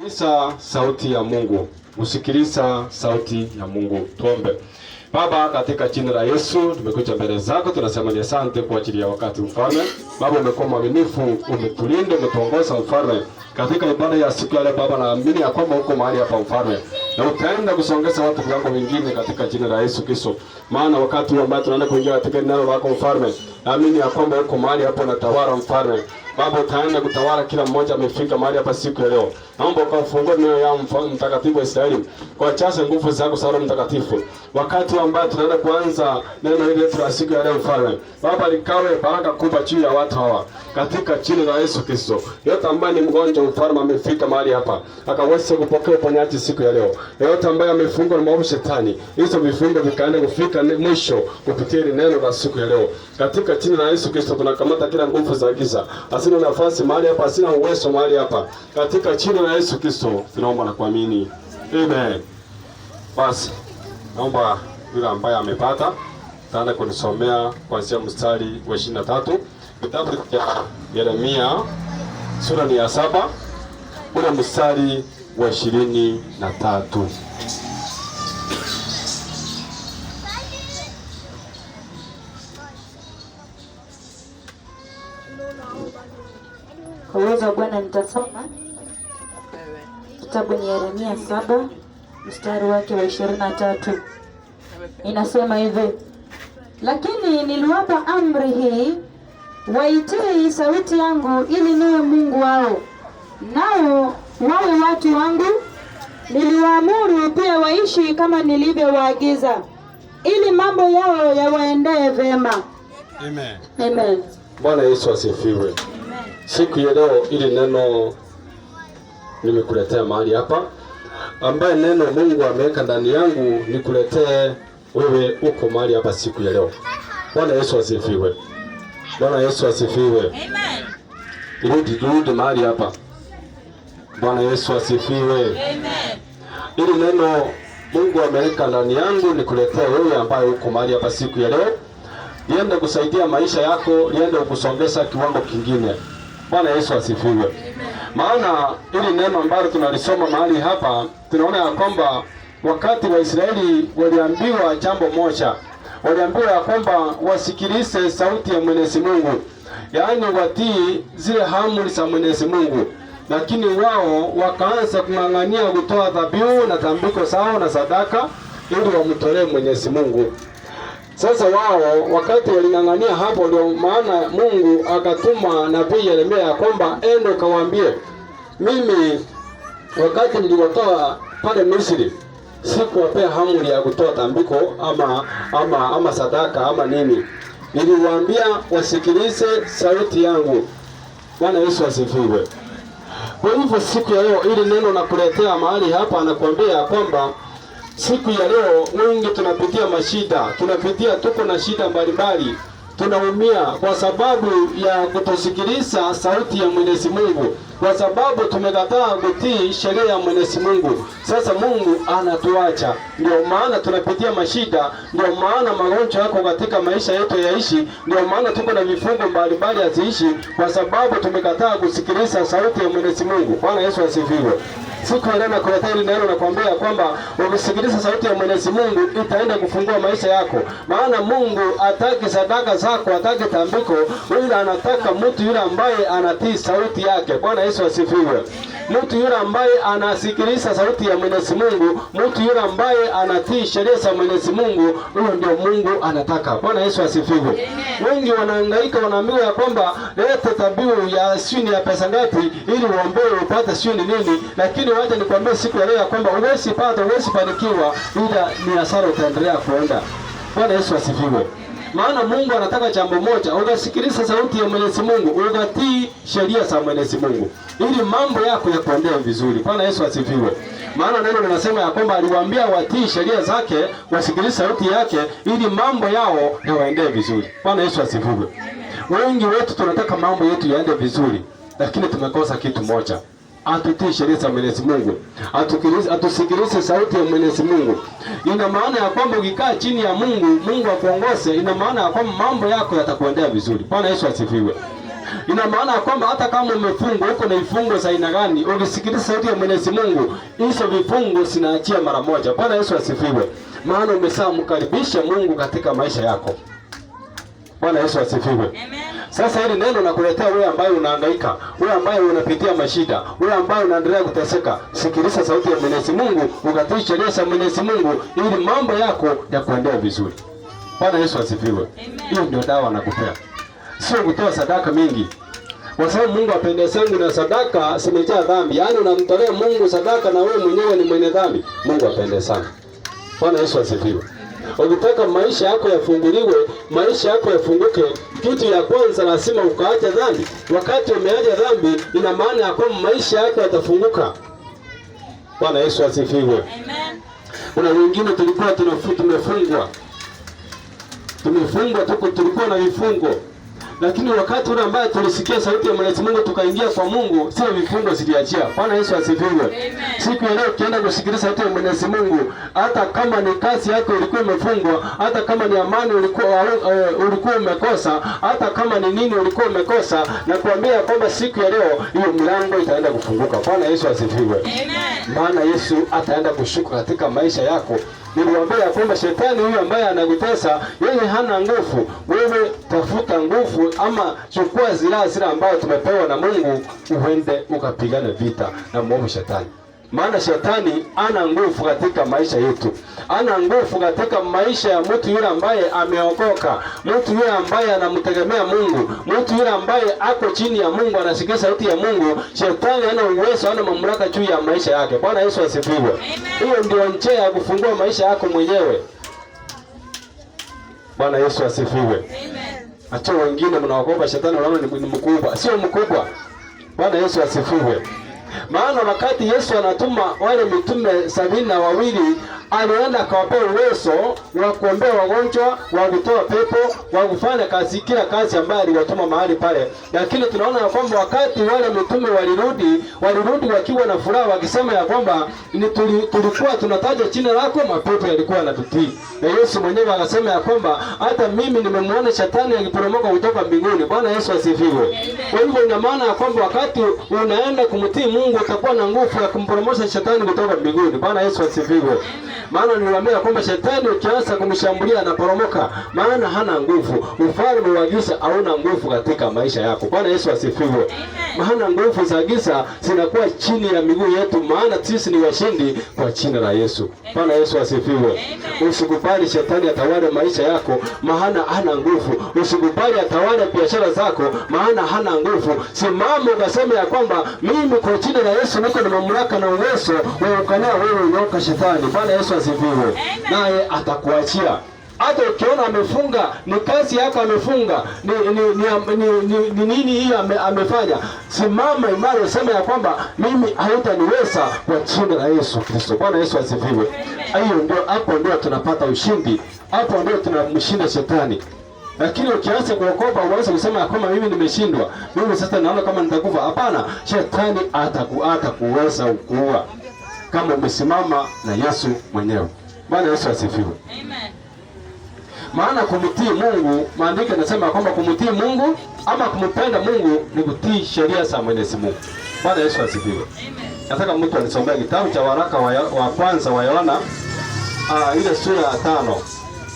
Usikiliza sauti ya Mungu. Usikiliza sauti ya Mungu. Tuombe. Baba, katika jina la Yesu tumekuja mbele zako, tunasema ni asante kwa ajili ya wakati mfalme. Baba, umekuwa mwaminifu, umetulinda, umetuongoza mfalme. Katika ibada ya siku ya leo Baba, naamini ya kwamba uko mahali hapa mfalme, na utaenda kusongeza watu wangu wengine katika jina la Yesu Kristo. Maana wakati ambao tunaenda kuingia katika neno lako mfalme, naamini ya kwamba uko mahali hapo unatawala mfalme. Baba, utaenda kutawala kila mmoja amefika mahali hapa siku ya leo. Naomba ukafungue mioyo ya mtakatifu wa Israeli. Kwa chache nguvu zako sana mtakatifu. Wakati ambao tunaenda kuanza neno hili la siku ya leo mfalme. Baba, likawe baraka kubwa juu ya watu hawa. Katika jina la Yesu Kristo. Yote ambaye ni mgonjwa mfalme amefika mahali hapa, akaweza kupokea uponyaji siku ya leo. Yote ambaye amefungwa na maovu shetani, hizo vifungo vikaende kufika mwisho kupitia neno la siku ya leo. Katika jina la Yesu Kristo tunakamata kila nguvu za giza. Asina nafasi mahali hapa, asina uwezo mahali hapa. Katika jina la Yesu Kristo tunaomba na kuamini. Amen. Basi naomba yule ambaye amepata taenda kunisomea kuanzia mstari wa 23 kitabu cha Yeremia sura ni ya 7 ule mstari wa 23. Kwa uwezo wa Bwana nitasoma. Kitabu ni Yeremia 7 mstari wake wa 23. Inasema hivi: lakini niliwapa amri hii, waitii sauti yangu ili niwe Mungu wao, nao wawe watu wangu. Niliwaamuru pia waishi kama nilivyowaagiza, ili mambo yao yawaendee vema. Amen. Amen. Bwana Yesu asifiwe. Amen. Siku ya leo ili neno nimekuletea mahali hapa, ambaye neno Mungu ameweka ndani yangu nikuletee wewe uko mahali hapa siku ya leo. Bwana Yesu asifiwe. Bwana Yesu asifiwe. Amen. Irudi mahali hapa. Bwana Yesu asifiwe. Amen. Ili neno Mungu ameweka ndani yangu nikuletee wewe ambaye uko mahali hapa siku ya leo, liende kusaidia maisha yako, liende kusongeza kiwango kingine. Bwana Yesu asifiwe. Amen. Maana ili neno ambalo tunalisoma mahali hapa, tunaona ya kwamba wakati wa Israeli waliambiwa jambo moja. Waliambiwa ya kwamba wasikilize sauti ya Mwenyezi Mungu. Yaani watii zile amri za Mwenyezi Mungu. Lakini wao wakaanza kung'ang'ania kutoa dhabihu na tambiko zao na sadaka ili wamtolee Mwenyezi Mungu. Sasa wao wakati waling'ang'ania hapo, ndio maana Mungu akatuma nabii Yeremia ya kwamba ende kawaambie, mimi wakati niliwatoa pale Misri sikuwapea amri ya kutoa tambiko ama sadaka ama nini. Niliwaambia wasikilize sauti yangu. Bwana Yesu asifiwe. Kwa hivyo siku ya leo ili neno nakuletea mahali hapa, anakuambia kwamba siku ya leo wengi tunapitia mashida, tuko na shida mbalimbali, tunaumia kwa sababu ya kutosikiliza sauti ya Mwenyezi Mungu, kwa sababu tumekataa kutii sheria ya Mwenyezi Mungu. Sasa Mungu anatuacha, ndio maana tunapitia mashida, ndio maana magonjwa yako katika maisha yetu yaishi, ndio maana tuko na vifungo mbalimbali haziishi, kwa sababu tumekataa kusikiliza sauti ya Mwenyezi Mungu. Bwana Yesu asifiwe. Siku ya leo nakuletea hili neno na kuambia kwamba ukisikiliza sauti ya Mwenyezi Mungu itaenda kufungua maisha yako. Maana Mungu hataki sadaka zako, hataki tambiko, ila anataka mtu yule ambaye anatii sauti yake. Bwana Yesu asifiwe. Mtu yule ambaye anasikiliza sauti ya Mwenyezi Mungu, mtu yule ambaye anatii sheria za Mwenyezi Mungu, huyo ndio Mungu anataka. Bwana Yesu asifiwe. Wengi wanahangaika, wanaambiwa ya kwamba leta dhabihu ya shilingi ya pesa ngapi ili uombewe upate shilingi nini, lakini wacha nikwambie siku ya leo ya kwamba huwezi pata, huwezi fanikiwa, ila ni hasara utaendelea kuenda. Bwana Yesu asifiwe. Maana Mungu anataka jambo moja, unasikiliza sauti ya Mwenyezi Mungu, unatii sheria za Mwenyezi Mungu, ili mambo yako yakuendee vizuri. Bwana Yesu asifiwe. Maana neno linasema ya kwamba aliwaambia watii sheria zake, wasikilize sauti yake, ili mambo yao yawaendee vizuri. Bwana Yesu asifiwe. Wengi wetu tunataka mambo yetu yaende vizuri, lakini tumekosa kitu moja. Atutii sheria za Mwenyezi Mungu, atusikilize sauti ya Mwenyezi Mungu. Ina maana ya kwamba ukikaa chini ya Mungu, Mungu akuongoze, ina maana ya kwamba mambo yako yatakuendea vizuri. Bwana Yesu asifiwe. Ina maana kwamba hata kama umefungwa uko na vifungo za aina gani, ukisikiliza sauti ya Mwenyezi Mungu, hizo vifungo zinaachia mara moja. Bwana Yesu asifiwe. Maana umeshamkaribisha Mungu katika maisha yako. Bwana Yesu asifiwe. Amen. Sasa hili neno nakuletea wewe ambaye unahangaika, wewe ambaye unapitia mashida, wewe ambaye unaendelea kuteseka. Sikiliza sauti ya Mwenyezi Mungu, ukatii sheria za Mwenyezi Mungu ili mambo yako yakuendee vizuri. Bwana Yesu asifiwe. Hiyo ndio dawa nakupea. Sio kutoa sadaka mingi. Kwa sababu Mungu apendezangu na sadaka zimejaa dhambi. Yaani unamtolea Mungu sadaka na wewe mwenyewe ni mwenye dhambi. Mungu apendezangu. Bwana Yesu asifiwe. Ukitaka maisha yako yafunguliwe, maisha yako yafunguke, kitu ya kwanza lazima ukaache dhambi. Wakati umeacha dhambi, ina maana ya kwamba maisha yako yatafunguka. Bwana Yesu asifiwe. Amen. Kuna wengine tulikuwa tumefungwa. Tulikuwa na vifungo. Lakini wakati ule ambaye tulisikia sauti ya Mwenyezi Mungu tukaingia kwa Mungu, sio vifungo ziliachia. Bwana Yesu asifiwe. Siku ya leo ukienda kusikiliza sauti ya Mwenyezi Mungu, hata kama ni kazi yako ilikuwa imefungwa, hata kama ni amani ulikuwa umekosa, hata kama ni nini ulikuwa umekosa, na kuambia kwamba siku ya leo hiyo milango itaenda kufunguka. Bwana Yesu asifiwe. Maana Yesu ataenda kushuka katika maisha yako. Niliwaambia kwamba shetani huyu ambaye anakutesa, yeye hana nguvu. Wewe tafuta nguvu ama chukua zile ambazo tumepewa na Mungu, uende ukapigane vita na mwovu shetani. Maana shetani ana nguvu katika maisha yetu. Ana nguvu katika maisha ya mtu yule ambaye ameokoka, mtu yule ambaye anamtegemea Mungu, mtu yule ambaye ako chini ya Mungu, anasikia sauti ya Mungu. Shetani hana uwezo, hana mamlaka juu ya maisha yake. Bwana Yesu asifiwe. Hiyo ndio njia ya kufungua maisha yako mwenyewe. Bwana Yesu asifiwe. Amen. Acha wengine mnaogopa shetani, wanaona ni mkubwa. Sio mkubwa. Bwana Yesu asifiwe. Maana wakati Yesu anatuma wale mitume 72, alienda akawapea uwezo wa kuombea wagonjwa, wa kutoa pepo, wa kufanya kazi, kila kazi ambayo aliwatuma mahali pale. Lakini tunaona ya kwamba wakati wale mitume walirudi wakiwa na furaha, wakisema ya kwamba tulikuwa tunataja jina lako, mapepo yalikuwa yanatutii. Na Yesu mwenyewe akasema ya kwamba hata mimi nimemwona shetani akiporomoka kutoka mbinguni. Bwana Yesu asifiwe. Kwa hivyo ina maana ya kwamba wakati unaenda kumtii Mungu, utakuwa na nguvu ya kumporomosha shetani kutoka mbinguni. Bwana Yesu asifiwe. Maana niliwaambia kwamba shetani ukianza kumshambulia anaporomoka, maana hana nguvu. Ufalme wa giza hauna nguvu katika maisha yako. Bwana Yesu asifiwe. Maana nguvu za giza zinakuwa chini ya miguu yetu, maana sisi ni washindi kwa jina la Yesu. Bwana Yesu asifiwe. Usikubali shetani atawale maisha yako, maana hana nguvu. Usikubali atawale biashara zako, maana hana nguvu. Simama ukasema ya kwamba mimi kwa jina la Yesu niko na mamlaka na uwezo wa kukanyaga wewe nyoka shetani. Bwana Yesu asifiwe. Naye atakuachia. Hata ukiona amefunga, ni kazi yako amefunga, ni nini hiyo amefanya, simama imara useme ya kwamba mimi hautaniweza kwa jina la Yesu Kristo. Bwana Yesu asifiwe. Hiyo ndio, hapo ndio tunapata ushindi, hapo ndio tunamshinda shetani. Lakini ukianza kuokopa, uanze kusema ya kwamba mimi nimeshindwa, mimi sasa naona kama nitakufa. Hapana, shetani atakuweza ukuua kama umesimama na Yesu mwenyewe. Bwana Yesu asifiwe. Amen. Maana kumtii Mungu, maandiko yanasema kwamba kumtii Mungu ama kumpenda Mungu ni kutii sheria za Mwenyezi Mungu. Bwana Yesu asifiwe. Amen. Nataka mtu anisomee kitabu cha waraka wa kwanza wa Yohana, ile sura ya 5,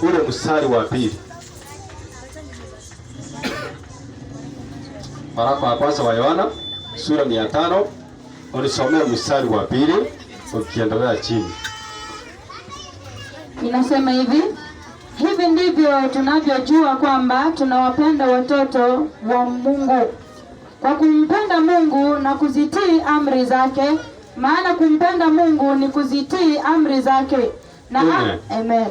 ule mstari wa 2. Waraka wa kwanza wa Yohana sura ya 5, unisomee mstari wa 2 ukiendelea chini. Inasema hivi: hivi ndivyo tunavyojua kwamba tunawapenda watoto wa Mungu, kwa kumpenda Mungu na kuzitii amri zake. Maana kumpenda Mungu ni kuzitii amri zake. Na Amen. Amen.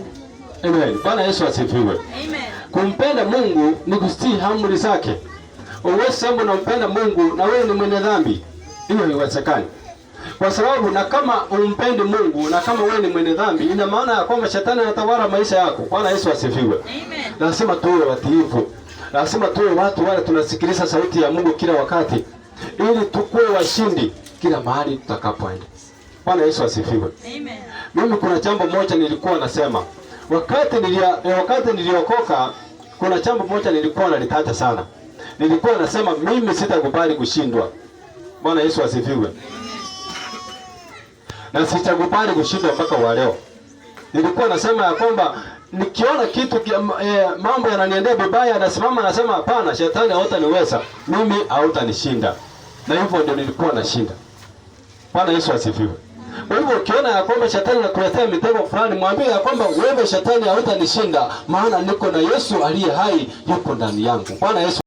Amen. Bwana Yesu asifiwe. Amen. Kumpenda Mungu ni kuzitii amri zake. Uwezo sababu unampenda Mungu na wewe ni mwenye dhambi, hiyo haiwezekani. Kwa sababu na kama umpende Mungu na kama wewe ni mwenye dhambi, ina maana ya kwamba shetani anatawala maisha yako. Bwana Yesu asifiwe. Amen. Lazima tuwe watiifu. Lazima tuwe watu wale tunasikiliza sauti ya Mungu kila wakati, ili tukue washindi kila mahali tutakapoenda. Bwana Yesu asifiwe. Amen. Mimi kuna jambo moja nilikuwa nasema wakati niliokoka, kuna jambo moja nilikuwa nalitaka sana. nilikuwa nasema mimi sitakubali kushindwa. Bwana Yesu asifiwe. Na sitakubali kushindwa mpaka wa leo. Nilikuwa nasema ya kwamba nikiona kitu mambo yananiendea vibaya, nasimama nasema hapana, shetani hautaniweza, mimi hautanishinda. Na hivyo ndio nilikuwa nashinda. Bwana Yesu asifiwe. Kwa hivyo ukiona ya kwamba shetani anakuletea mitego fulani, mwambie ya kwamba wewe shetani hautanishinda, maana niko na Yesu aliye hai yuko ndani yangu. Bwana Yesu